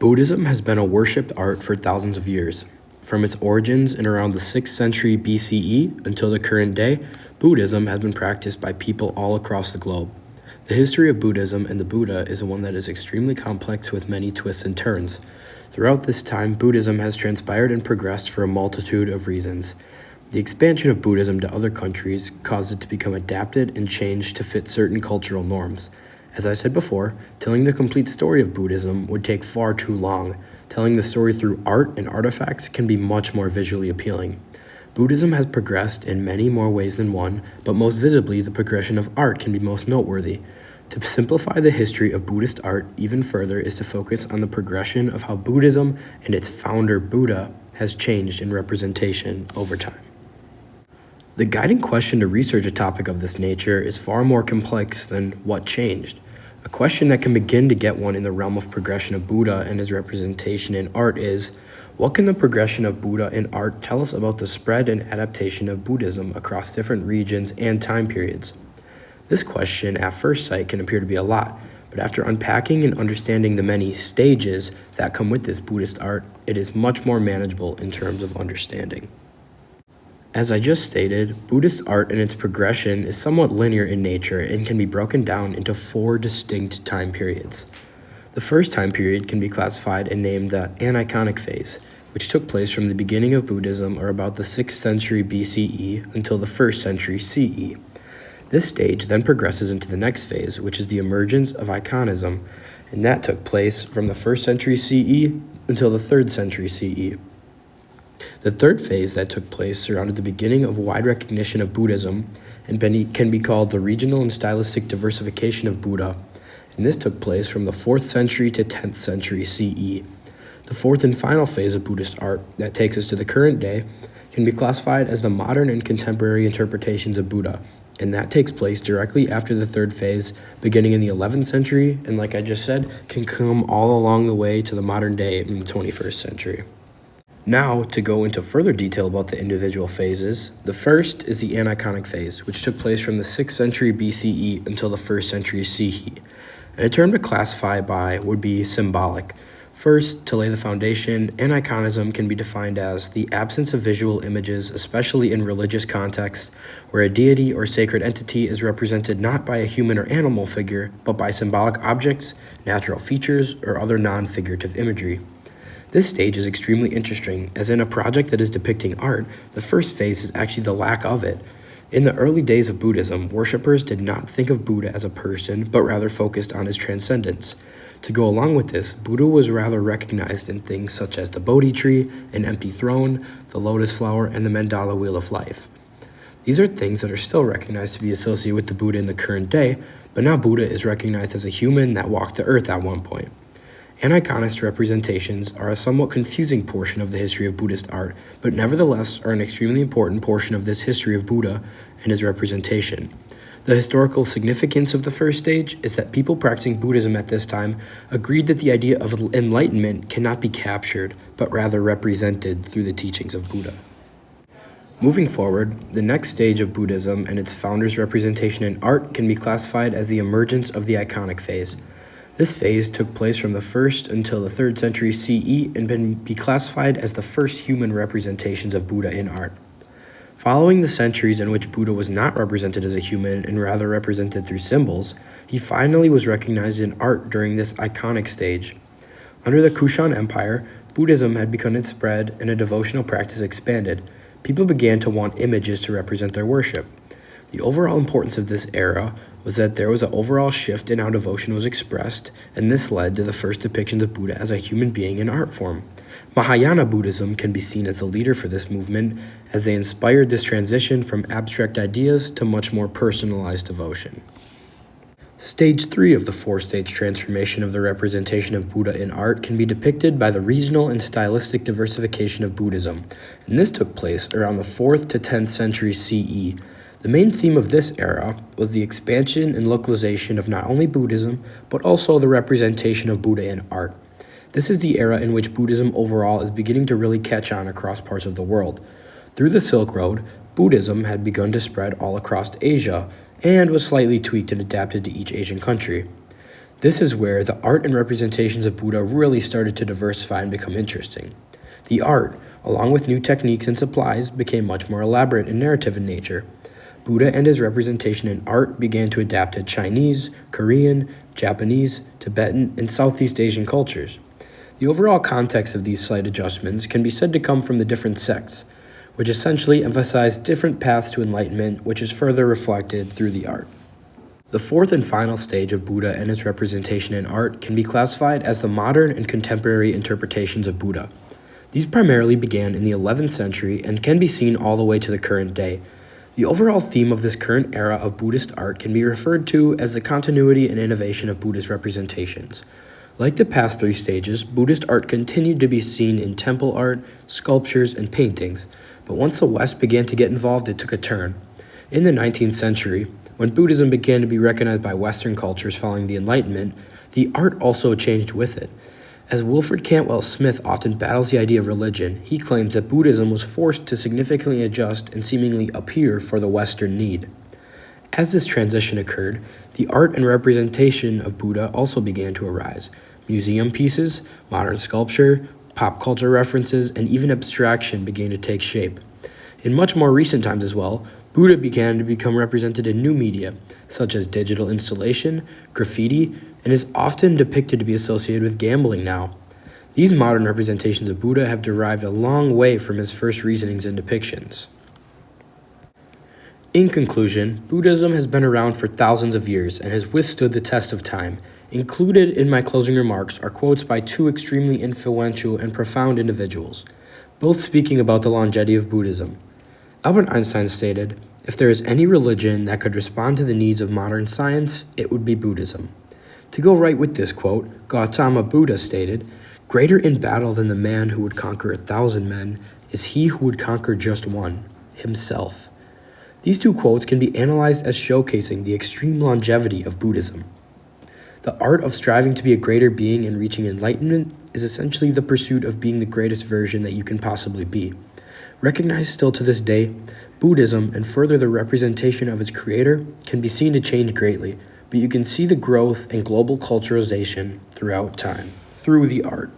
Buddhism has been a worshipped art for thousands of years. From its origins in around the 6th century BCE until the current day, Buddhism has been practiced by people all across the globe. The history of Buddhism and the Buddha is one that is extremely complex with many twists and turns. Throughout this time, Buddhism has transpired and progressed for a multitude of reasons. The expansion of Buddhism to other countries caused it to become adapted and changed to fit certain cultural norms. As I said before, telling the complete story of Buddhism would take far too long. Telling the story through art and artifacts can be much more visually appealing. Buddhism has progressed in many more ways than one, but most visibly, the progression of art can be most noteworthy. To simplify the history of Buddhist art even further is to focus on the progression of how Buddhism and its founder Buddha has changed in representation over time. The guiding question to research a topic of this nature is far more complex than what changed. A question that can begin to get one in the realm of progression of Buddha and his representation in art is, what can the progression of Buddha in art tell us about the spread and adaptation of Buddhism across different regions and time periods? This question, at first sight, can appear to be a lot, but after unpacking and understanding the many stages that come with this Buddhist art, it is much more manageable in terms of understanding. As I just stated, Buddhist art and its progression is somewhat linear in nature and can be broken down into 4 distinct time periods. The first time period can be classified and named the Aniconic phase, which took place from the beginning of Buddhism or about the 6th century BCE until the 1st century CE. This stage then progresses into the next phase, which is the emergence of iconism, and that took place from the 1st century CE until the 3rd century CE. The third phase that took place surrounded the beginning of wide recognition of Buddhism and can be called the regional and stylistic diversification of Buddha, and this took place from the 4th century to 10th century CE. The fourth and final phase of Buddhist art that takes us to the current day can be classified as the modern and contemporary interpretations of Buddha, and that takes place directly after the third phase, beginning in the 11th century, and like I just said, can come all along the way to the modern day in the 21st century. Now, to go into further detail about the individual phases, the first is the Aniconic phase, which took place from the 6th century BCE until the 1st century CE. And a term to classify by would be symbolic. First, to lay the foundation, aniconism can be defined as the absence of visual images, especially in religious contexts, where a deity or sacred entity is represented not by a human or animal figure, but by symbolic objects, natural features, or other non-figurative imagery. This stage is extremely interesting, as in a project that is depicting art, the first phase is actually the lack of it. In the early days of Buddhism, worshippers did not think of Buddha as a person, but rather focused on his transcendence. To go along with this, Buddha was rather recognized in things such as the Bodhi tree, an empty throne, the lotus flower, and the mandala wheel of life. These are things that are still recognized to be associated with the Buddha in the current day, but now Buddha is recognized as a human that walked the earth at one point. Aniconist representations are a somewhat confusing portion of the history of Buddhist art, but nevertheless are an extremely important portion of this history of Buddha and his representation. The historical significance of the first stage is that people practicing Buddhism at this time agreed that the idea of enlightenment cannot be captured, but rather represented through the teachings of Buddha. Moving forward, the next stage of Buddhism and its founder's representation in art can be classified as the emergence of the iconic phase. This phase took place from the 1st until the 3rd century CE and can be classified as the first human representations of Buddha in art. Following the centuries in which Buddha was not represented as a human and rather represented through symbols, he finally was recognized in art during this iconic stage. Under the Kushan Empire, Buddhism had begun its spread and a devotional practice expanded. People began to want images to represent their worship. The overall importance of this era was that there was an overall shift in how devotion was expressed, and this led to the first depictions of Buddha as a human being in art form. Mahayana Buddhism can be seen as the leader for this movement, as they inspired this transition from abstract ideas to much more personalized devotion. Stage 3 of the 4-stage transformation of the representation of Buddha in art can be depicted by the regional and stylistic diversification of Buddhism, and this took place around the 4th to 10th century CE. The main theme of this era was the expansion and localization of not only Buddhism, but also the representation of Buddha in art. This is the era in which Buddhism overall is beginning to really catch on across parts of the world. Through the Silk Road, Buddhism had begun to spread all across Asia and was slightly tweaked and adapted to each Asian country. This is where the art and representations of Buddha really started to diversify and become interesting. The art, along with new techniques and supplies, became much more elaborate and narrative in nature. Buddha and his representation in art began to adapt to Chinese, Korean, Japanese, Tibetan, and Southeast Asian cultures. The overall context of these slight adjustments can be said to come from the different sects, which essentially emphasize different paths to enlightenment, which is further reflected through the art. The fourth and final stage of Buddha and its representation in art can be classified as the modern and contemporary interpretations of Buddha. These primarily began in the 11th century and can be seen all the way to the current day. The overall theme of this current era of Buddhist art can be referred to as the continuity and innovation of Buddhist representations. Like the past three stages, Buddhist art continued to be seen in temple art, sculptures, and paintings, but once the West began to get involved, it took a turn. In the 19th century, when Buddhism began to be recognized by Western cultures following the Enlightenment, the art also changed with it. As Wilfred Cantwell Smith often battles the idea of religion, he claims that Buddhism was forced to significantly adjust and seemingly appear for the Western need. As this transition occurred, the art and representation of Buddha also began to arise. Museum pieces, modern sculpture, pop culture references, and even abstraction began to take shape. In much more recent times as well, Buddha began to become represented in new media, such as digital installation, graffiti, and is often depicted to be associated with gambling now. These modern representations of Buddha have derived a long way from his first reasonings and depictions. In conclusion, Buddhism has been around for thousands of years and has withstood the test of time. Included in my closing remarks are quotes by two extremely influential and profound individuals, both speaking about the longevity of Buddhism. Albert Einstein stated, "If there is any religion that could respond to the needs of modern science, it would be Buddhism." To go right with this quote, Gautama Buddha stated, "Greater in battle than the man who would conquer 1,000 men is he who would conquer just one, himself." These two quotes can be analyzed as showcasing the extreme longevity of Buddhism. The art of striving to be a greater being and reaching enlightenment is essentially the pursuit of being the greatest version that you can possibly be. Recognized still to this day, Buddhism, and further the representation of its creator, can be seen to change greatly, but you can see the growth and global culturalization throughout time, through the art.